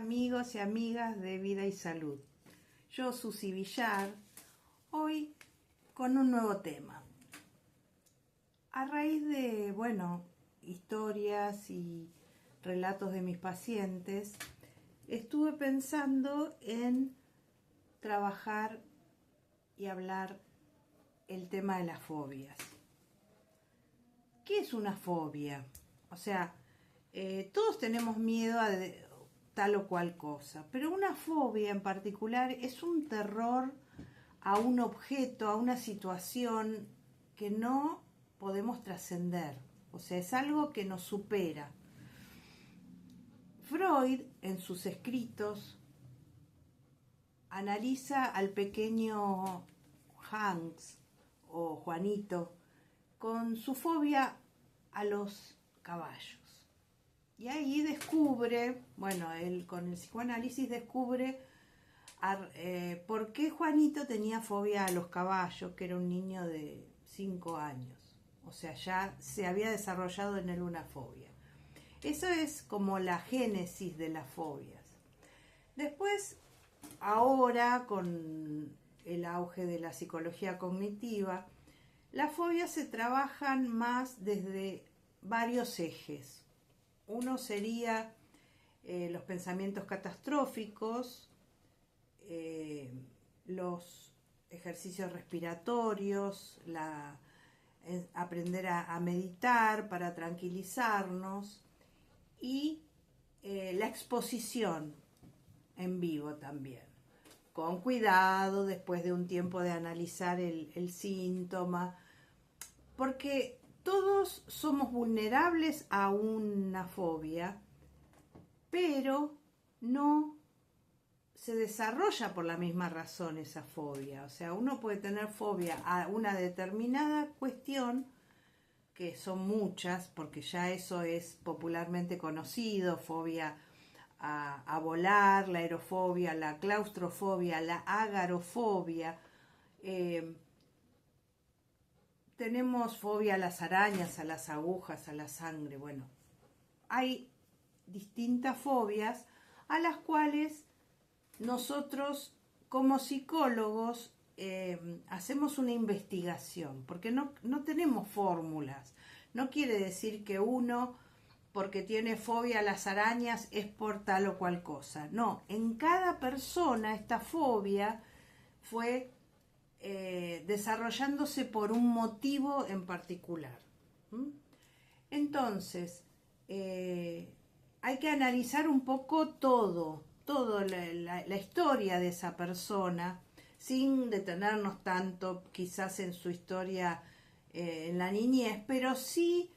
Amigos y amigas de Vida y Salud. Yo, Susi Villar, hoy con un nuevo tema. A raíz de, historias y relatos de mis pacientes, estuve pensando en trabajar y hablar el tema de las fobias. ¿Qué es una fobia? O sea, todos tenemos miedo a tal o cual cosa, pero una fobia en particular es un terror a un objeto, a una situación que no podemos trascender, o sea, es algo que nos supera. Freud, en sus escritos, analiza al pequeño Hans o Juanito con su fobia a los caballos. Y ahí descubre, él con el psicoanálisis descubre por qué Juanito tenía fobia a los caballos, que era un niño de 5 años. O sea, ya se había desarrollado en él una fobia. Eso es como la génesis de las fobias. Después, ahora, con el auge de la psicología cognitiva, las fobias se trabajan más desde varios ejes. Uno sería los pensamientos catastróficos, los ejercicios respiratorios, aprender a meditar para tranquilizarnos y la exposición en vivo también. Con cuidado, después de un tiempo de analizar el síntoma, porque todos somos vulnerables a una fobia, pero no se desarrolla por la misma razón esa fobia. O sea, uno puede tener fobia a una determinada cuestión, que son muchas, porque ya eso es popularmente conocido, fobia a volar, la aerofobia, la claustrofobia, la agarofobia. Tenemos fobia a las arañas, a las agujas, a la sangre. Bueno, hay distintas fobias a las cuales nosotros como psicólogos hacemos una investigación, porque no tenemos fórmulas. No quiere decir que uno, porque tiene fobia a las arañas, es por tal o cual cosa. No, en cada persona esta fobia fue desarrollándose por un motivo en particular. Entonces, hay que analizar un poco toda la historia de esa persona, sin detenernos tanto quizás en su historia en la niñez, pero sí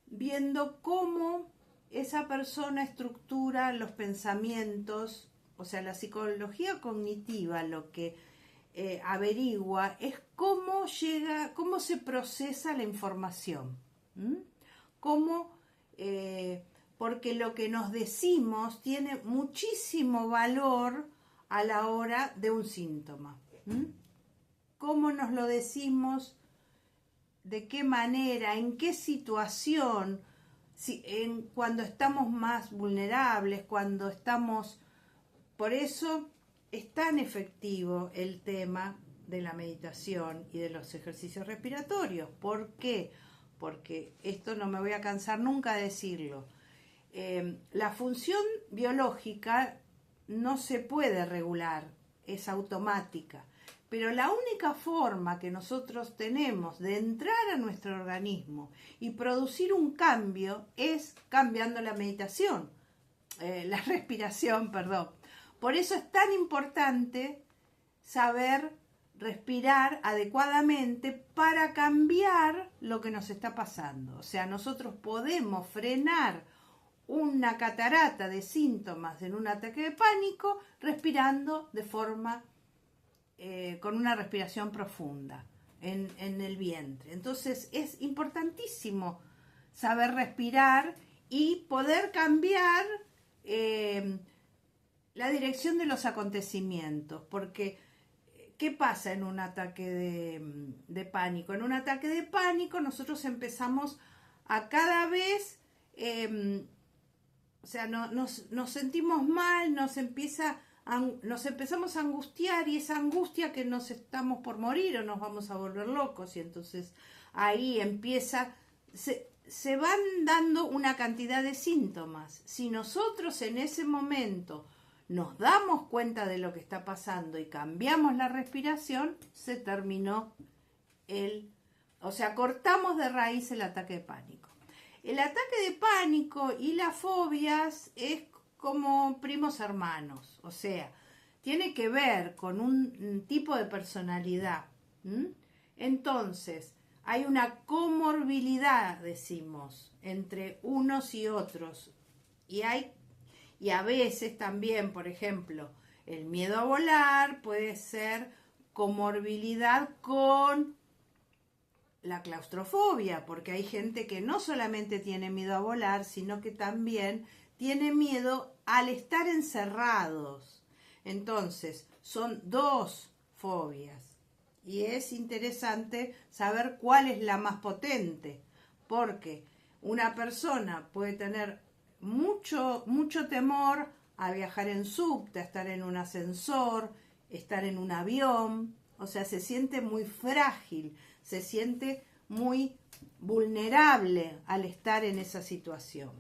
viendo cómo esa persona estructura los pensamientos. O sea, la psicología cognitiva lo que averigua es cómo se procesa la información. Porque lo que nos decimos tiene muchísimo valor a la hora de un síntoma. Cómo nos lo decimos, de qué manera, en qué situación, cuando estamos más vulnerables, cuando estamos... Por eso es tan efectivo el tema de la meditación y de los ejercicios respiratorios. ¿Por qué? Porque esto no me voy a cansar nunca de decirlo. La función biológica no se puede regular, es automática. Pero la única forma que nosotros tenemos de entrar a nuestro organismo y producir un cambio es cambiando la meditación, la respiración, perdón. Por eso es tan importante saber respirar adecuadamente para cambiar lo que nos está pasando. O sea, nosotros podemos frenar una catarata de síntomas en un ataque de pánico respirando de forma, con una respiración profunda en el vientre. Entonces es importantísimo saber respirar y poder cambiar la dirección de los acontecimientos, porque ¿qué pasa en un ataque de pánico? En un ataque de pánico nosotros empezamos a cada vez o sea, nos sentimos mal, nos empezamos a angustiar, y esa angustia que nos estamos por morir o nos vamos a volver locos, y entonces ahí se van dando una cantidad de síntomas. Si nosotros en ese momento nos damos cuenta de lo que está pasando y cambiamos la respiración, se terminó o sea, cortamos de raíz el ataque de pánico. El ataque de pánico y las fobias es como primos hermanos, o sea, tiene que ver con un tipo de personalidad. Entonces, hay una comorbilidad, decimos, entre unos y otros. Y a veces también, por ejemplo, el miedo a volar puede ser comorbilidad con la claustrofobia, porque hay gente que no solamente tiene miedo a volar, sino que también tiene miedo al estar encerrados. Entonces, son dos fobias. Y es interesante saber cuál es la más potente, porque una persona puede tener mucho temor a viajar en subte, a estar en un ascensor, estar en un avión, o sea, se siente muy frágil, se siente muy vulnerable al estar en esa situación.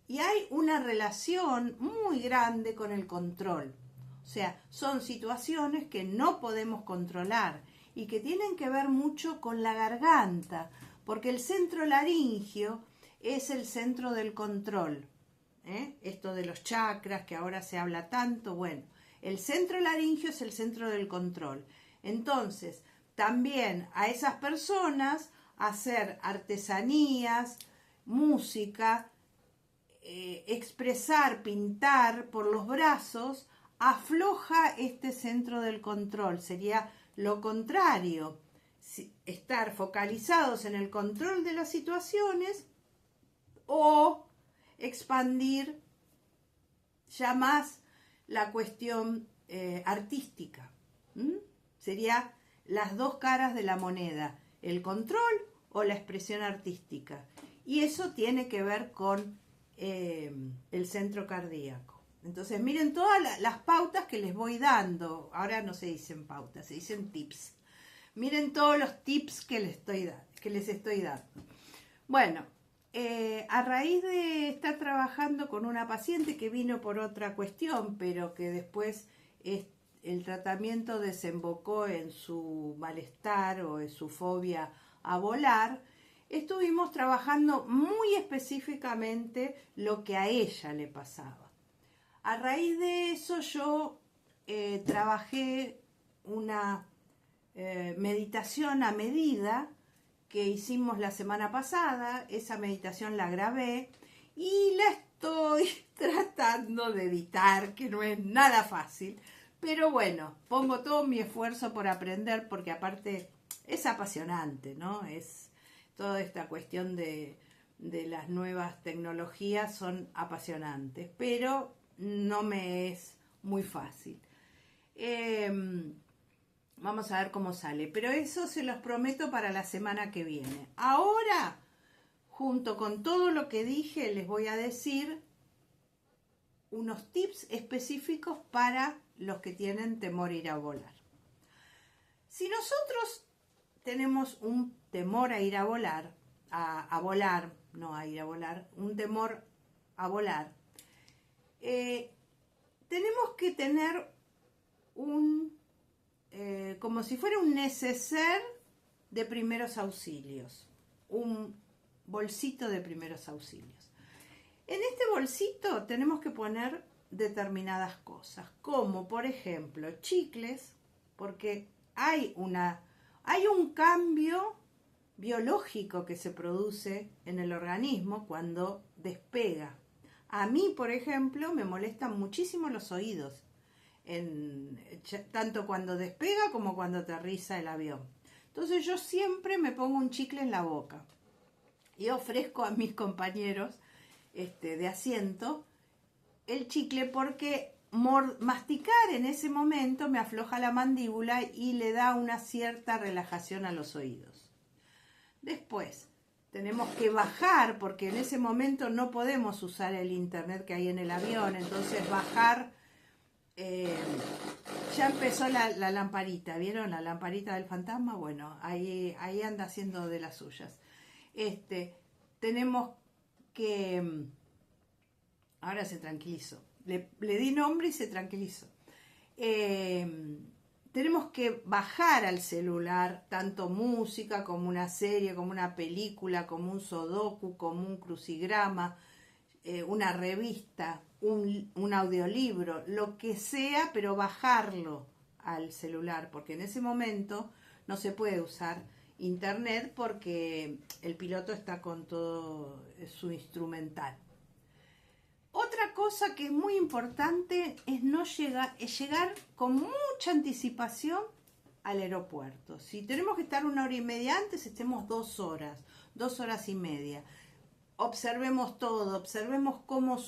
Y hay una relación muy grande con el control. O sea, son situaciones que no podemos controlar y que tienen que ver mucho con la garganta, porque el centro laringio es el centro del control. Esto de los chakras que ahora se habla tanto, bueno, el centro laringio es el centro del control. Entonces, también a esas personas hacer artesanías, música, expresar, pintar por los brazos, afloja este centro del control. Sería lo contrario, estar focalizados en el control de las situaciones o expandir ya más la cuestión artística. Sería las dos caras de la moneda, el control o la expresión artística. Y eso tiene que ver con el centro cardíaco. Entonces, miren todas las pautas que les voy dando. Ahora no se dicen pautas, se dicen tips. Miren todos los tips que les estoy dando. Bueno, a raíz de estar trabajando con una paciente que vino por otra cuestión, pero que después el tratamiento desembocó en su malestar o en su fobia a volar, estuvimos trabajando muy específicamente lo que a ella le pasaba. A raíz de eso yo trabajé una meditación a medida que hicimos la semana pasada. Esa meditación la grabé y la estoy tratando de editar, que no es nada fácil, pero bueno, pongo todo mi esfuerzo por aprender, porque aparte es apasionante, ¿no? Es toda esta cuestión de las nuevas tecnologías, son apasionantes, pero no me es muy fácil. Vamos a ver cómo sale, pero eso se los prometo para la semana que viene. Ahora, junto con todo lo que dije, les voy a decir unos tips específicos para los que tienen temor a ir a volar. Si nosotros tenemos un temor a ir a volar, no a ir a volar, un temor a volar, tenemos que tener como si fuera un neceser de primeros auxilios, un bolsito de primeros auxilios. En este bolsito tenemos que poner determinadas cosas, como por ejemplo chicles, porque hay un cambio biológico que se produce en el organismo cuando despega. A mí, por ejemplo, me molestan muchísimo los oídos, tanto cuando despega como cuando aterriza el avión. Entonces yo siempre me pongo un chicle en la boca y ofrezco a mis compañeros de asiento el chicle, porque masticar en ese momento me afloja la mandíbula y le da una cierta relajación a los oídos. Después, tenemos que bajar, porque en ese momento no podemos usar el internet que hay en el avión, entonces bajar, ya empezó la lamparita, ¿vieron? La lamparita del fantasma, bueno, ahí anda haciendo de las suyas. Tenemos que, ahora se tranquilizó, le di nombre y se tranquilizó. Tenemos que bajar al celular tanto música como una serie, como una película, como un sudoku, como un crucigrama, una revista, un audiolibro, lo que sea, pero bajarlo al celular, porque en ese momento no se puede usar internet porque el piloto está con todo su instrumental. Otra cosa que es muy importante es llegar con mucha anticipación al aeropuerto. Si tenemos que estar 1 hora y media antes, estemos 2 horas, 2 horas y media. Observemos todo, observemos cómo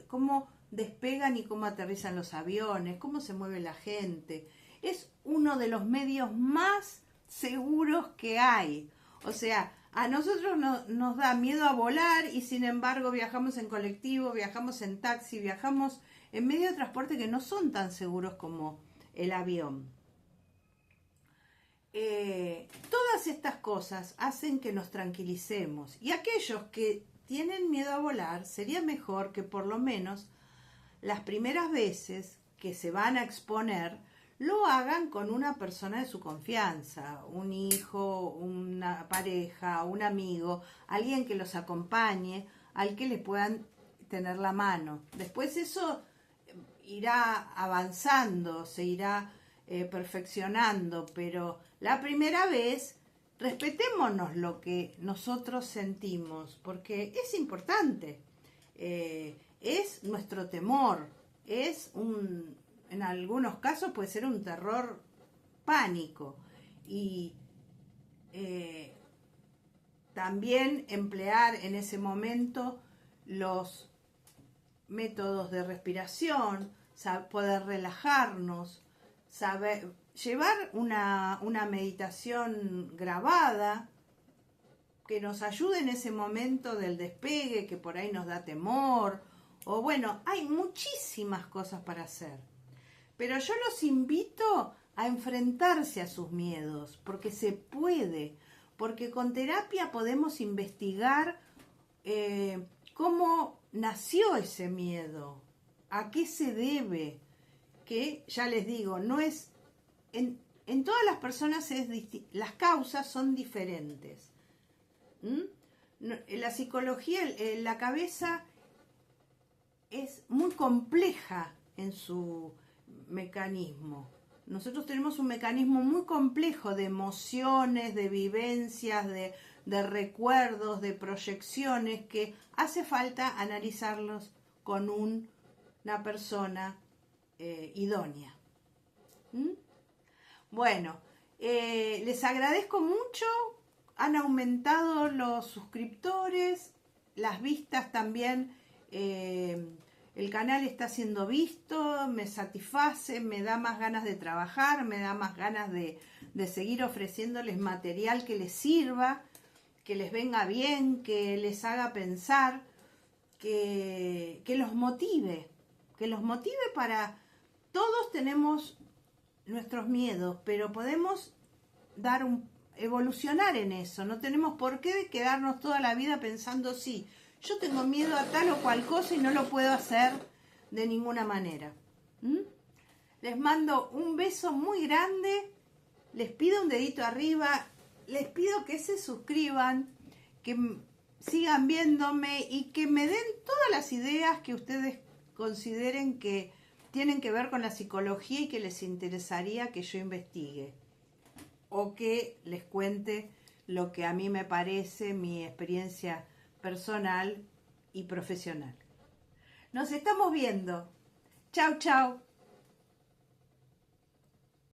cómo despegan y cómo aterrizan los aviones, cómo se mueve la gente. Es uno de los medios más seguros que hay. O sea, a nosotros nos da miedo a volar y sin embargo viajamos en colectivo, viajamos en taxi, viajamos en medios de transporte que no son tan seguros como el avión. Todas estas cosas hacen que nos tranquilicemos y aquellos que tienen miedo a volar, sería mejor que por lo menos las primeras veces que se van a exponer lo hagan con una persona de su confianza, un hijo, una pareja, un amigo, alguien que los acompañe, al que le puedan tener la mano. Después eso irá avanzando, se irá perfeccionando, pero la primera vez respetémonos lo que nosotros sentimos, porque es importante, es nuestro temor, en algunos casos puede ser un terror pánico y también emplear en ese momento los métodos de respiración, poder relajarnos, llevar una meditación grabada que nos ayude en ese momento del despegue que por ahí nos da temor, o bueno, hay muchísimas cosas para hacer. Pero yo los invito a enfrentarse a sus miedos, porque se puede, porque con terapia podemos investigar cómo nació ese miedo, a qué se debe, que ya les digo, no es, en todas las personas las causas son diferentes. La psicología, la cabeza es muy compleja en su mecanismo. Nosotros tenemos un mecanismo muy complejo de emociones, de vivencias, de recuerdos, de proyecciones que hace falta analizarlos con una persona idónea. Bueno, les agradezco mucho, han aumentado los suscriptores, las vistas también, el canal está siendo visto, me satisface, me da más ganas de trabajar, me da más ganas de seguir ofreciéndoles material que les sirva, que les venga bien, que les haga pensar, que los motive para... Todos tenemos nuestros miedos, pero podemos evolucionar en eso, no tenemos por qué quedarnos toda la vida pensando, sí, yo tengo miedo a tal o cual cosa y no lo puedo hacer de ninguna manera. Les mando un beso muy grande, les pido un dedito arriba, les pido que se suscriban, que sigan viéndome y que me den todas las ideas que ustedes consideren que tienen que ver con la psicología y que les interesaría que yo investigue o que les cuente lo que a mí me parece mi experiencia personal y profesional. Nos estamos viendo. Chau, chau.